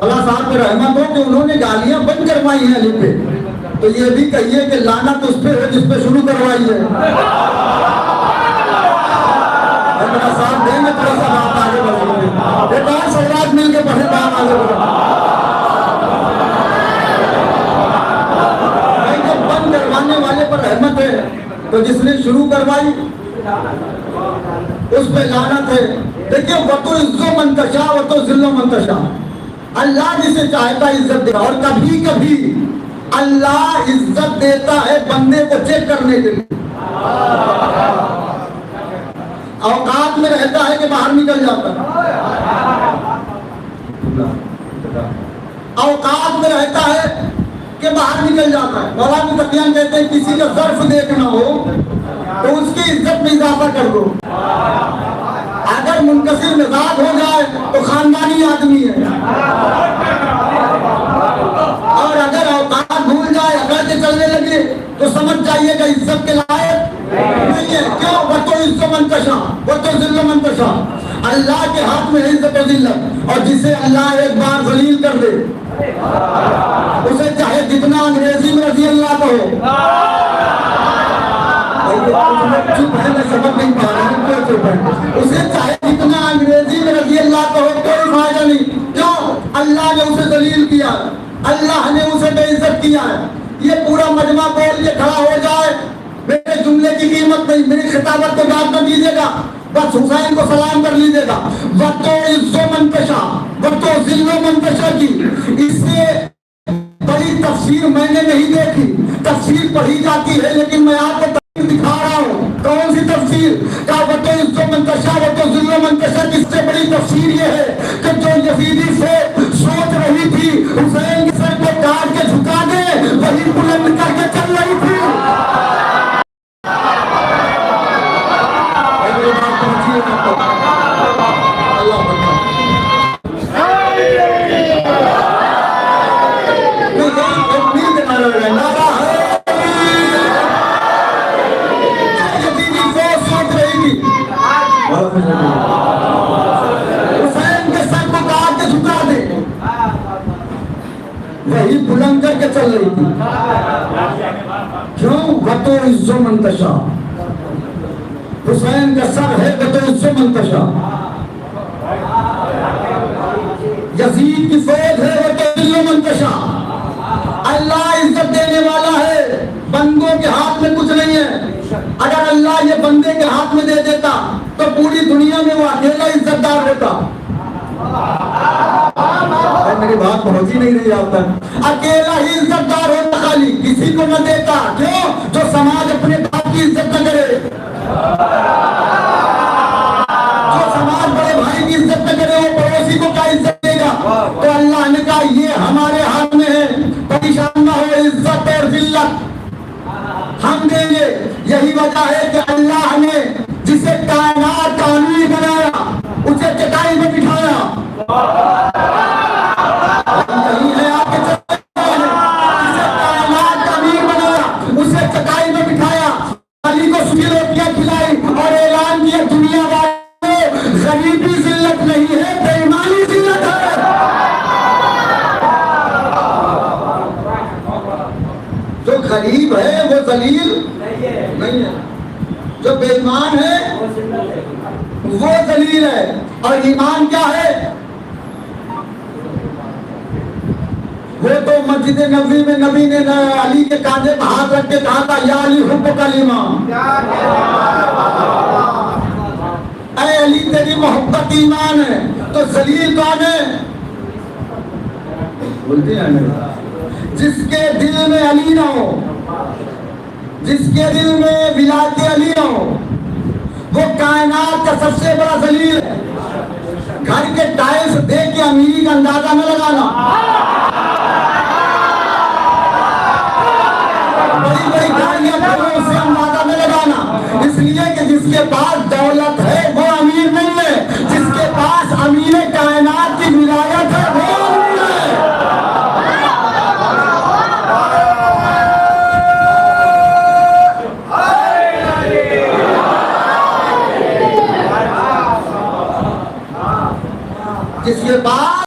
अल्लाह साहब पे रहमत हो कि उन्होंने गालियां बंद करवाई हैं अली पे, तो ये भी कहिए कि लानत उस पे है जिस पे शुरू करवाई है। मेरा साथ देंगे थोड़ा सा बात आगे बढ़ेंगे, एक और सवाल मिलकर पढ़े बात आगे बढ़े। जब बंद करवाने वाले पर रहमत है तो जिसने शुरू करवाई उस पे लानत है। देखिए वतो इज्जो मंतशा वतो जिल्लो मंतशा, अल्लाह जिसे चाहता इज्जत देता, और कभी कभी अल्लाह इज्जत देता है बंदे को चेक करने के लिए। औकात में रहता है कि बाहर निकल जाता है, औकात में रहता है कि बाहर निकल जाता है। मौलाना तकियान कहते हैं किसी का ज़र्फ देखना हो तो उसकी इज्जत में इजाफा कर दो। अगर मुनकसिर मिजाज हो जाए तो खानदानी आदमी है, और अगर औकात भूल जाए अगर के चलने लगे तो समझ जाइएगा इज्जत के लायक नहीं है। क्यों? वो तो इज्जत मंतशा वो तो जिल्लो मंतशा, अल्लाह के हाथ में है इज्जत और जिल्लत, और जिसे अल्लाह एक बार जलील कर दे उसे चाहे जितना अंग्रेजी में रजी अल्लाह को हो, चुप है मैं समझ नहीं पा रहा हूँ, उसे चाहे जितना अंग्रेजी में रजी अल्लाह को हो कोई फायदा नहीं। क्यों? अल्लाह ने उसे जलील किया, अल्लाह ने उसे बेइज्जत किया है। ये पूरा मजमा बोल के खड़ा हो जाए, मेरे जुमले की कीमत नहीं, मेरी खिताबत को याद न कीजिएगा, बस हुसैन को सलाम कर लीजिएगा। वतो इज्जो मंतशा वतो जिल्लो मंतशा की इससे बड़ी तफसीर मैंने नहीं देखी। तफसीर पढ़ी जाती है लेकिन मैं आपको तफसीर दिखा रहा हूँ। कौन सी तफसीर? का वतो इज्जो मंतशा वतो जिल्लो मंतशा की इससे बड़ी तफसीर ये है कि जो यजीदी से सोच रही थी हुसैन के सर को काट के झुका दे, वही बुलंद करके चल रही थी। वही बुलंद करके चल रही थी। क्यों? वतो इज्जो मंतशा, हुसैन का सर है वतो इज्जो मंतशा। यजीद की फौज है वतो जिल्लो मंतशा। अल्लाह इज्जत देने वाला है, बंदों के हाथ में कुछ नहीं है। अगर अल्लाह ये बंदे के हाथ में दे देता तो पूरी दुनिया में वो अकेला इज्जतदार होता। मेरी बात पहुंच ही नहीं रही आप तक। अकेला ही इज्जतदार होता, खाली किसी को न देता। क्यों? जो समाज अपने बाप की इज्जत न करे, जो समाज बड़े भाई की इज्जत न करे, वो पड़ोसी को क्या इज्जत देगा? तो अल्लाह ने कहा ये हमारे हाथ में है, परेशान न हो, इज्जत और जिल्लत हम देंगे। यही वजह है कि अल्लाह ने जिसे कायनात का अमीर बनाया उसे चटाई में बिठाया। नहीं है आपके जिसे कायनात का अमीर बनाया उसे चटाई में बिठाया, अली को सूखी रोटियां खिलाई और ऐलान किया दुनिया वालों गरीबी जिल्लत नहीं है, बेईमानी जिल्लत है। जो गरीब है वो जलील नहीं है, जो बेईमान है वो जलील है। और ईमान क्या है? वो तो मस्जिद नबी में नबी ने अली के कांधे पर हाथ रख के कहा था या अली हुब्ब कलीमा, ऐ अली तेरी मोहब्बत ईमान है। तो जलील कौन है? बोलते हैं जिसके दिल में अली ना हो, जिसके दिल में विलायत अली ना हो, वो कायनात का सबसे बड़ा जलील है। घर के टाइल्स देख के अमीरी का अंदाजा न लगाना, बड़ी बड़ी गाड़ियां से अंदाजा न लगाना, इसलिए कि जिसके पास दौलत है वो अमीर नहीं है, जिसके पास अमीर कायनात की विलायत है वो